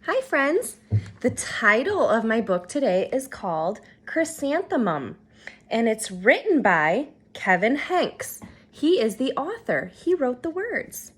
Hi, friends. The title of my book today is called Chrysanthemum, and it's written by Kevin Hanks. He is the author. He wrote the words.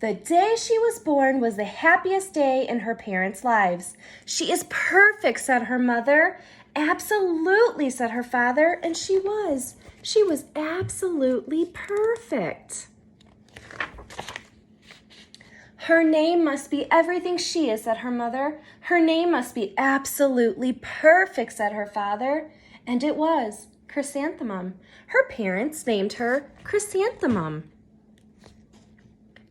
The day she was born was the happiest day in her parents' lives. She is perfect, said her mother. Absolutely, said her father, and she was. She was absolutely perfect. Her name must be everything she is, said her mother. Her name must be absolutely perfect, said her father. And it was, Chrysanthemum. Her parents named her Chrysanthemum.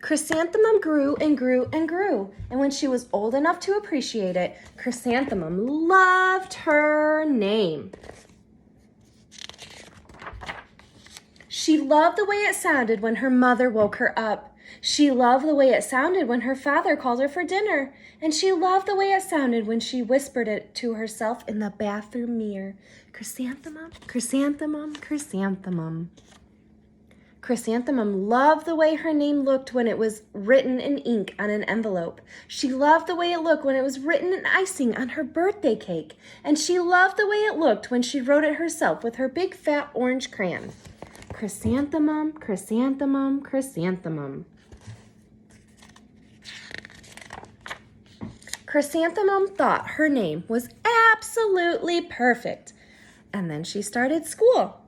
Chrysanthemum grew and grew and grew, and when she was old enough to appreciate it, Chrysanthemum loved her name. She loved the way it sounded when her mother woke her up. She loved the way it sounded when her father called her for dinner. And she loved the way it sounded when she whispered it to herself in the bathroom mirror. Chrysanthemum, chrysanthemum, chrysanthemum. Chrysanthemum loved the way her name looked when it was written in ink on an envelope. She loved the way it looked when it was written in icing on her birthday cake. And she loved the way it looked when she wrote it herself with her big fat orange crayon. Chrysanthemum, chrysanthemum, chrysanthemum. Chrysanthemum thought her name was absolutely perfect. And then she started school.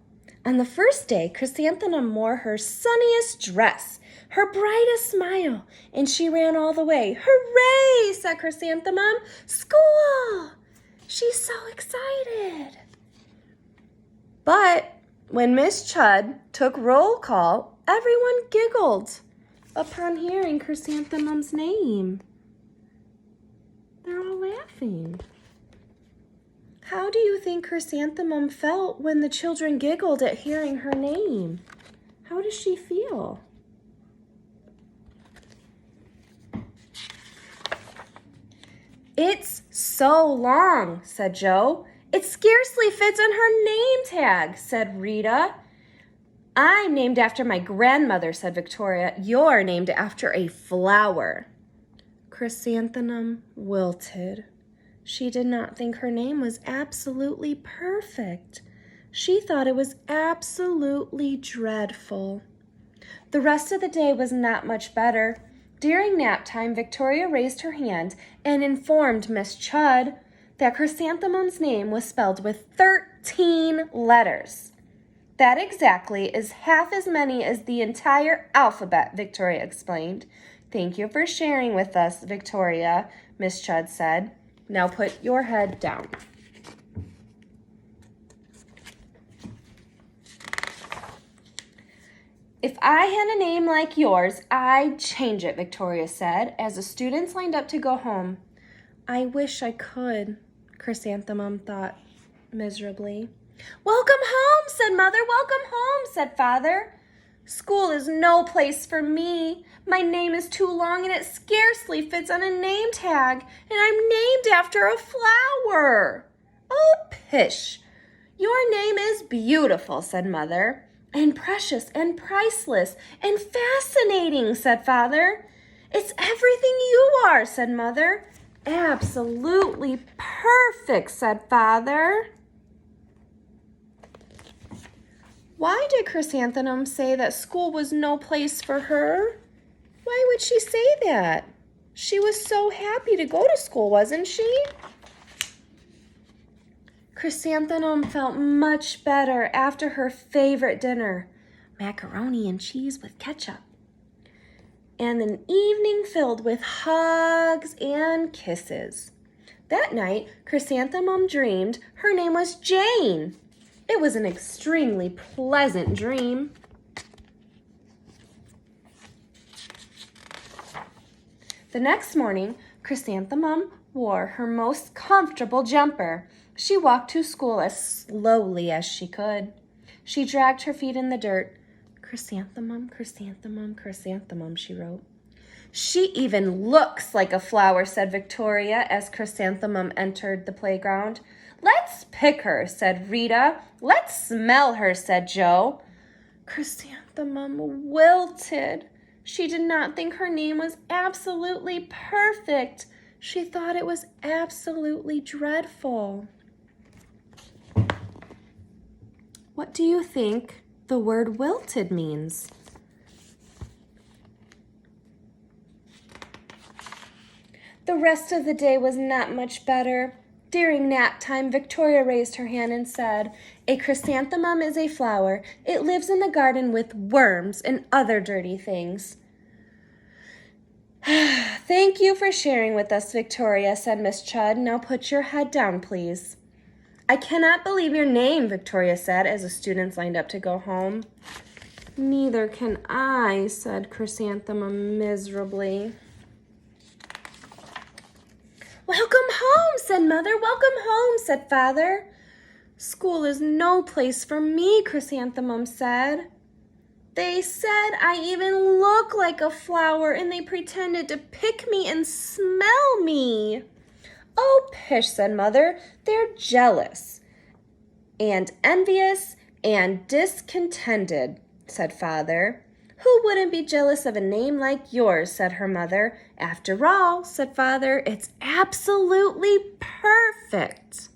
On the first day, Chrysanthemum wore her sunniest dress, her brightest smile, and she ran all the way. Hooray, said Chrysanthemum. School! She's so excited. But when Miss Chud took roll call, everyone giggled upon hearing Chrysanthemum's name. They're all laughing. How do you think Chrysanthemum felt when the children giggled at hearing her name? How does she feel? It's so long, said Joe. It scarcely fits on her name tag, said Rita. I'm named after my grandmother, said Victoria. You're named after a flower. Chrysanthemum wilted. She did not think her name was absolutely perfect. She thought it was absolutely dreadful. The rest of the day was not much better. During nap time, Victoria raised her hand and informed Miss Chud that Chrysanthemum's name was spelled with 13 letters. That exactly is half as many as the entire alphabet, Victoria explained. Thank you for sharing with us, Victoria, Miss Chud said. Now put your head down. If I had a name like yours, I'd change it, Victoria said, as the students lined up to go home. I wish I could, Chrysanthemum thought miserably. Welcome home, said Mother. Welcome home, said Father. School is no place for me. My name is too long and it scarcely fits on a name tag, and I'm named after a flower. Oh, pish. Your name is beautiful, said Mother, and precious and priceless and fascinating, said Father. It's everything you are, said Mother. Absolutely perfect, said Father. Why did Chrysanthemum say that school was no place for her? Why would she say that? She was so happy to go to school, wasn't she? Chrysanthemum felt much better after her favorite dinner, macaroni and cheese with ketchup, and an evening filled with hugs and kisses. That night, Chrysanthemum dreamed her name was Jane. It was an extremely pleasant dream. The next morning, Chrysanthemum wore her most comfortable jumper. She walked to school as slowly as she could. She dragged her feet in the dirt. Chrysanthemum, chrysanthemum, chrysanthemum, she wrote. She even looks like a flower, said Victoria as Chrysanthemum entered the playground. Let's pick her, said Rita. Let's smell her, said Joe. Chrysanthemum wilted. She did not think her name was absolutely perfect. She thought it was absolutely dreadful. What do you think the word wilted means? The rest of the day was not much better. During nap time, Victoria raised her hand and said, "A chrysanthemum is a flower. It lives in the garden with worms and other dirty things." "Thank you for sharing with us, Victoria," said Miss Chudd. "Now put your head down, please." "I cannot believe your name," Victoria said as the students lined up to go home. "Neither can I," said Chrysanthemum miserably. "Welcome home," said Mother. "Welcome home," said Father. "School is no place for me," Chrysanthemum said. "They said I even look like a flower, and they pretended to pick me and smell me." "Oh, pish," said Mother. "They're jealous and envious and discontented," said Father. "Who wouldn't be jealous of a name like yours?" said her mother. "After all," said Father, "it's absolutely perfect."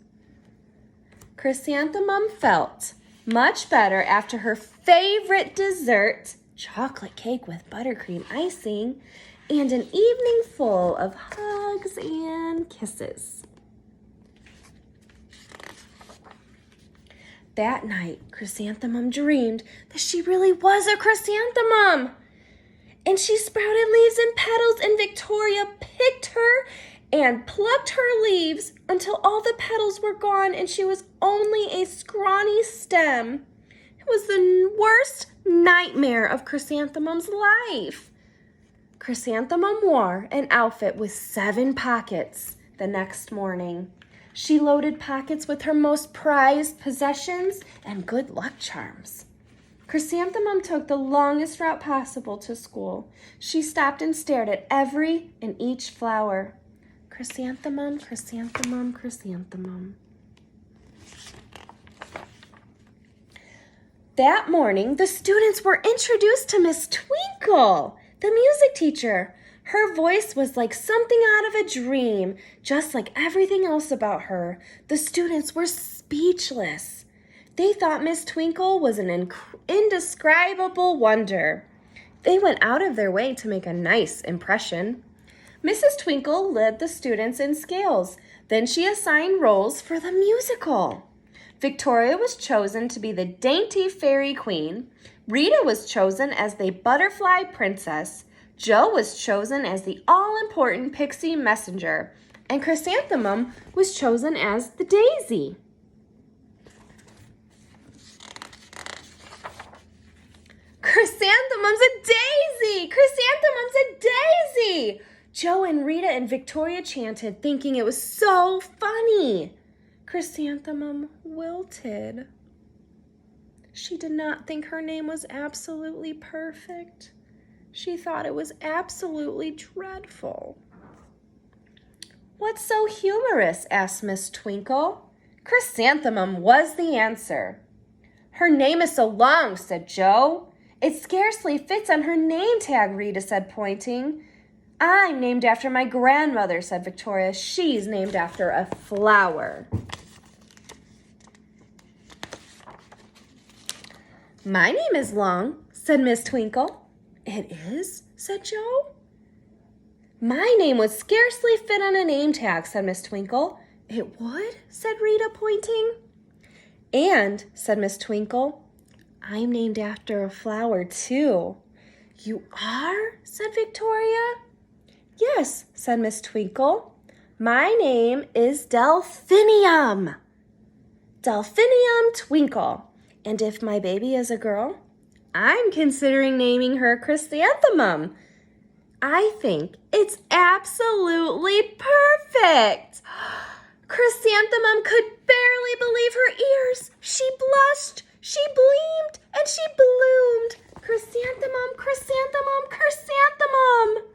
Chrysanthemum felt much better after her favorite dessert, chocolate cake with buttercream icing, and an evening full of hugs and kisses. That night, Chrysanthemum dreamed that she really was a chrysanthemum. And she sprouted leaves and petals, and Victoria picked her and plucked her leaves until all the petals were gone and she was only a scrawny stem. It was the worst nightmare of Chrysanthemum's life. Chrysanthemum wore an outfit with 7 pockets the next morning. She loaded pockets with her most prized possessions and good luck charms. Chrysanthemum took the longest route possible to school. She stopped and stared at every and each flower. Chrysanthemum, chrysanthemum, chrysanthemum. That morning, the students were introduced to Miss Twinkle, the music teacher. Her voice was like something out of a dream, just like everything else about her. The students were speechless. They thought Miss Twinkle was an indescribable wonder. They went out of their way to make a nice impression. Mrs. Twinkle led the students in scales. Then she assigned roles for the musical. Victoria was chosen to be the dainty fairy queen. Rita was chosen as the butterfly princess. Jo was chosen as the all-important pixie messenger. And Chrysanthemum was chosen as the daisy. Chrysanthemum's a daisy! Chrysanthemum's a daisy! Jo and Rita and Victoria chanted, thinking it was so funny. Chrysanthemum wilted. She did not think her name was absolutely perfect. She thought it was absolutely dreadful. "What's so humorous?" asked Miss Twinkle. Chrysanthemum was the answer. "Her name is so long," said Jo. "It scarcely fits on her name tag," Rita said, pointing. "I'm named after my grandmother," said Victoria. "She's named after a flower." "My name is long," said Miss Twinkle. "It is?" said Jo. "My name would scarcely fit on a name tag," said Miss Twinkle. "It would?" said Rita, pointing. "And," said Miss Twinkle, "I'm named after a flower, too." "You are?" said Victoria. "Yes," said Miss Twinkle. "My name is Delphinium. Delphinium Twinkle. And if my baby is a girl, I'm considering naming her Chrysanthemum. I think it's absolutely perfect." Chrysanthemum could barely believe her ears. She blushed, she gleamed, and she bloomed. Chrysanthemum, chrysanthemum, chrysanthemum.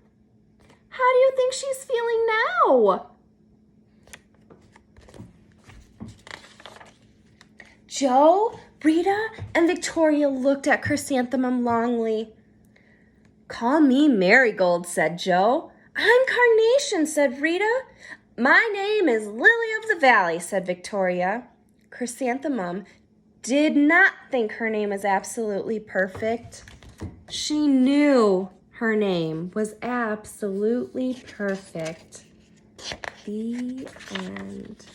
How do you think she's feeling now? Jo, Rita, and Victoria looked at Chrysanthemum longingly. Call me Marigold, said Joe. I'm Carnation, said Rita. My name is Lily of the Valley, said Victoria. Chrysanthemum did not think her name was absolutely perfect. She knew her name was absolutely perfect. The end.